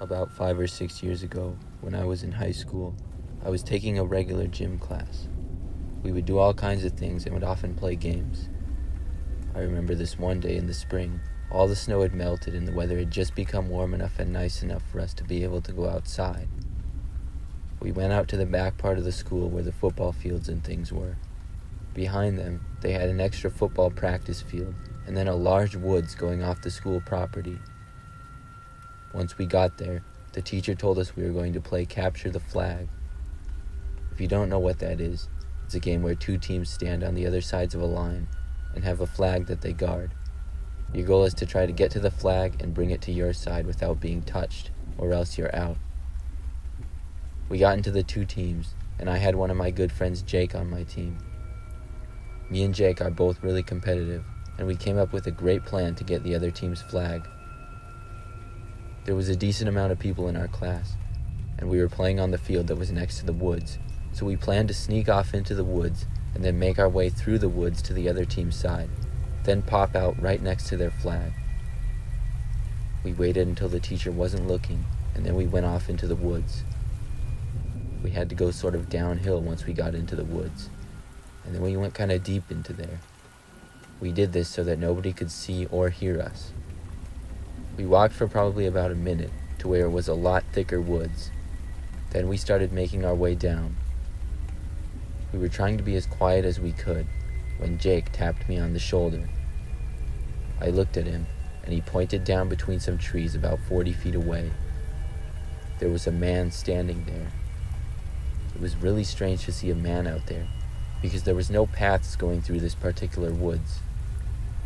About 5 or 6 years ago, when I was in high school, I was taking a regular gym class. We would do all kinds of things and would often play games. I remember this one day in the spring, all the snow had melted and the weather had just become warm enough and nice enough for us to be able to go outside. We went out to the back part of the school where the football fields and things were. Behind them, they had an extra football practice field and then a large woods going off the school property. Once we got there, the teacher told us we were going to play Capture the Flag. If you don't know what that is, it's a game where two teams stand on the other sides of a line and have a flag that they guard. Your goal is to try to get to the flag and bring it to your side without being touched, or else you're out. We got into the two teams, and I had one of my good friends, Jake, on my team. Me and Jake are both really competitive, and we came up with a great plan to get the other team's flag. There was a decent amount of people in our class, and we were playing on the field that was next to the woods, so we planned to sneak off into the woods and then make our way through the woods to the other team's side, then pop out right next to their flag. We waited until the teacher wasn't looking, and then we went off into the woods. We had to go sort of downhill once we got into the woods, and then we went kind of deep into there. We did this so that nobody could see or hear us. We walked for probably about a minute to where it was a lot thicker woods. Then we started making our way down. We were trying to be as quiet as we could when Jake tapped me on the shoulder. I looked at him, and he pointed down between some trees about 40 feet away. There was a man standing there. It was really strange to see a man out there, because there was no paths going through this particular woods.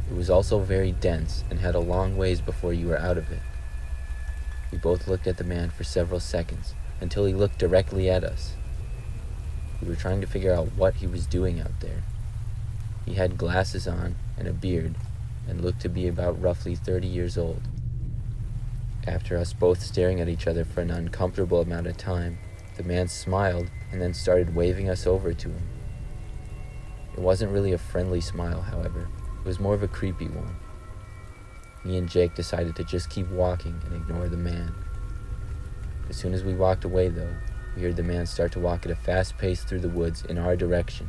It was also very dense and had a long ways before you were out of it. We both looked at the man for several seconds until he looked directly at us. We were trying to figure out what he was doing out there. He had glasses on and a beard and looked to be about roughly 30 years old. After us both staring at each other for an uncomfortable amount of time, the man smiled and then started waving us over to him. It wasn't really a friendly smile, however. It was more of a creepy one. Me and Jake decided to just keep walking and ignore the man. As soon as we walked away, though, we heard the man start to walk at a fast pace through the woods in our direction.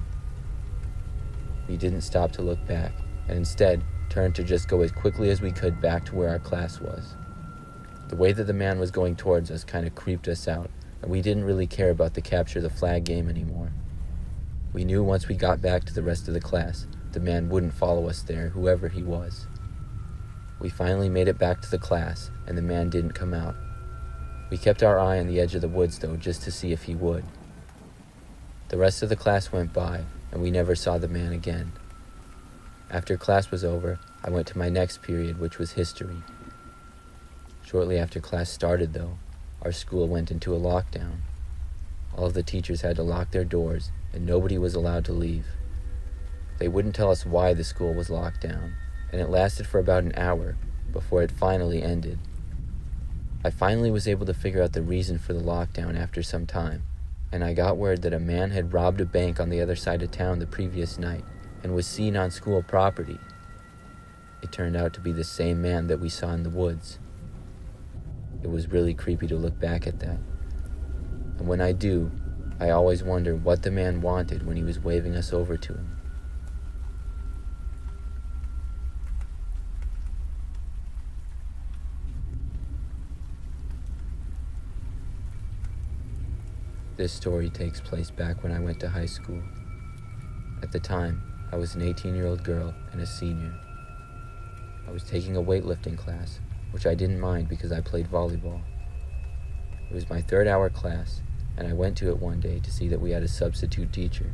We didn't stop to look back, and instead turned to just go as quickly as we could back to where our class was. The way that the man was going towards us kind of creeped us out, and we didn't really care about the Capture the Flag game anymore. We knew once we got back to the rest of the class, the man wouldn't follow us there, whoever he was. We finally made it back to the class, and the man didn't come out. We kept our eye on the edge of the woods, though, just to see if he would. The rest of the class went by, and we never saw the man again. After class was over, I went to my next period, which was history. Shortly after class started, though, our school went into a lockdown. All of the teachers had to lock their doors, and nobody was allowed to leave. They wouldn't tell us why the school was locked down, and it lasted for about an hour before it finally ended. I finally was able to figure out the reason for the lockdown after some time, and I got word that a man had robbed a bank on the other side of town the previous night and was seen on school property. It turned out to be the same man that we saw in the woods. It was really creepy to look back at that. And when I do, I always wonder what the man wanted when he was waving us over to him. This story takes place back when I went to high school. At the time, I was an 18-year-old girl and a senior. I was taking a weightlifting class, which I didn't mind because I played volleyball. It was my third hour class, and I went to it one day to see that we had a substitute teacher.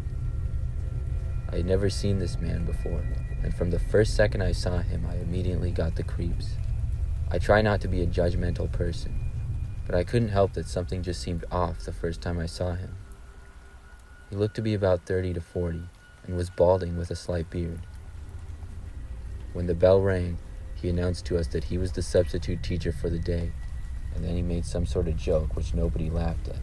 I had never seen this man before, and from the first second I saw him, I immediately got the creeps. I try not to be a judgmental person, but I couldn't help that something just seemed off the first time I saw him. He looked to be about 30 to 40 and was balding with a slight beard. When the bell rang, he announced to us that he was the substitute teacher for the day, and then he made some sort of joke which nobody laughed at.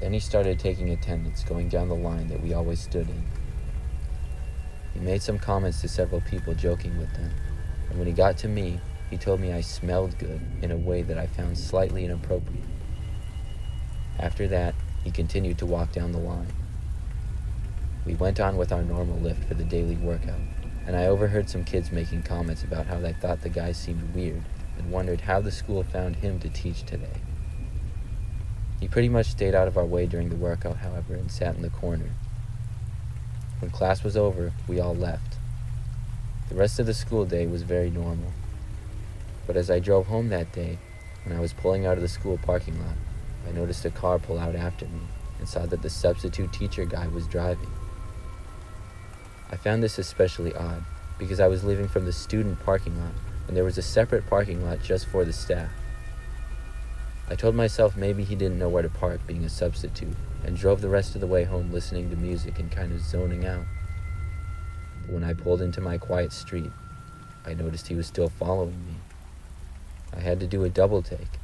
Then he started taking attendance, going down the line that we always stood in. He made some comments to several people, joking with them, and when he got to me, He told me I smelled good in a way that I found slightly inappropriate. After that, he continued to walk down the line. We went on with our normal lift for the daily workout, and I overheard some kids making comments about how they thought the guy seemed weird and wondered how the school found him to teach today. He pretty much stayed out of our way during the workout, however, and sat in the corner. When class was over, we all left. The rest of the school day was very normal. But as I drove home that day, when I was pulling out of the school parking lot, I noticed a car pull out after me and saw that the substitute teacher guy was driving. I found this especially odd because I was leaving from the student parking lot and there was a separate parking lot just for the staff. I told myself maybe he didn't know where to park being a substitute and drove the rest of the way home listening to music and kind of zoning out. But when I pulled into my quiet street, I noticed he was still following me. I had to do a double take,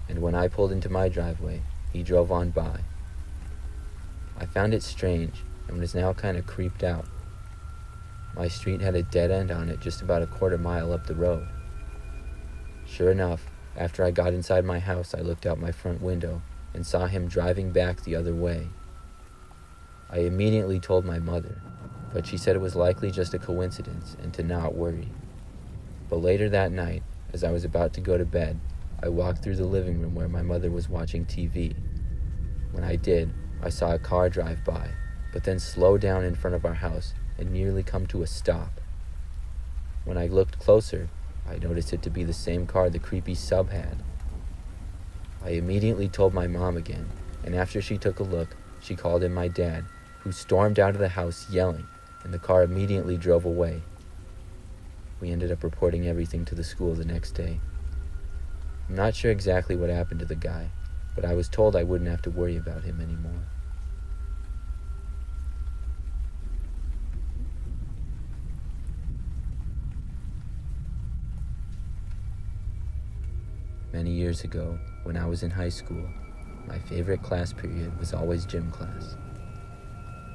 and when I pulled into my driveway, he drove on by. I found it strange and was now kind of creeped out. My street had a dead end on it just about a quarter mile up the road. Sure enough, after I got inside my house, I looked out my front window and saw him driving back the other way. I immediately told my mother, but she said it was likely just a coincidence and to not worry. But later that night, as I was about to go to bed, I walked through the living room where my mother was watching TV. When I did, I saw a car drive by, but then slow down in front of our house and nearly come to a stop. When I looked closer, I noticed it to be the same car the creepy sub had. I immediately told my mom again, and after she took a look, she called in my dad, who stormed out of the house yelling, and the car immediately drove away. We ended up reporting everything to the school the next day. I'm not sure exactly what happened to the guy, but I was told I wouldn't have to worry about him anymore. Many years ago, when I was in high school, my favorite class period was always gym class.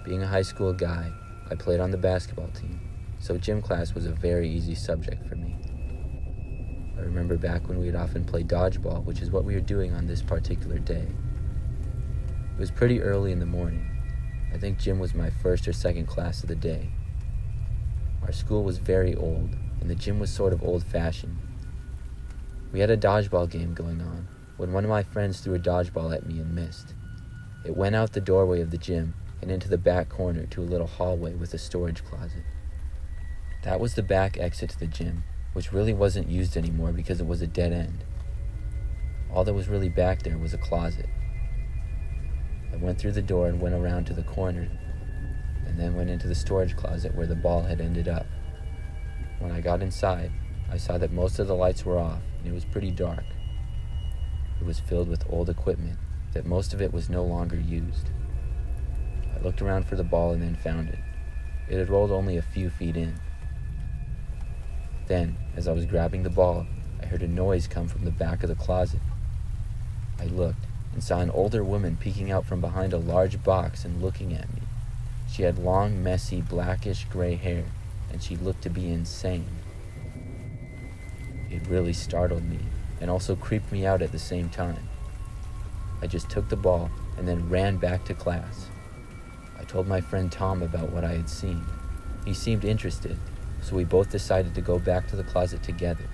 Being a high school guy, I played on the basketball team, so gym class was a very easy subject for me. I remember back when we would often play dodgeball, which is what we were doing on this particular day. It was pretty early in the morning. I think gym was my first or second class of the day. Our school was very old, and the gym was sort of old-fashioned. We had a dodgeball game going on when one of my friends threw a dodgeball at me and missed. It went out the doorway of the gym and into the back corner to a little hallway with a storage closet. That was the back exit to the gym, which really wasn't used anymore because it was a dead end. All that was really back there was a closet. I went through the door and went around to the corner, and then went into the storage closet where the ball had ended up. When I got inside, I saw that most of the lights were off and it was pretty dark. It was filled with old equipment, that most of it was no longer used. I looked around for the ball and then found it. It had rolled only a few feet in. Then, as I was grabbing the ball, I heard a noise come from the back of the closet. I looked and saw an older woman peeking out from behind a large box and looking at me. She had long, messy, blackish gray hair, and she looked to be insane. It really startled me and also creeped me out at the same time. I just took the ball and then ran back to class. I told my friend Tom about what I had seen. He seemed interested, so we both decided to go back to the closet together.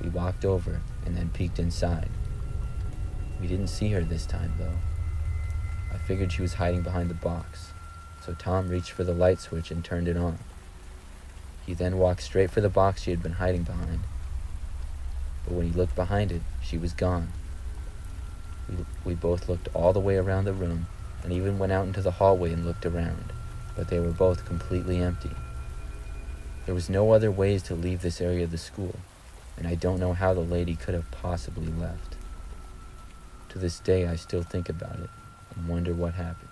We walked over and then peeked inside. We didn't see her this time, though. I figured she was hiding behind the box, so Tom reached for the light switch and turned it on. He then walked straight for the box she had been hiding behind. But when he looked behind it, she was gone. We both looked all the way around the room and even went out into the hallway and looked around, but they were both completely empty. There was no other ways to leave this area of the school, and I don't know how the lady could have possibly left. To this day, I still think about it and wonder what happened.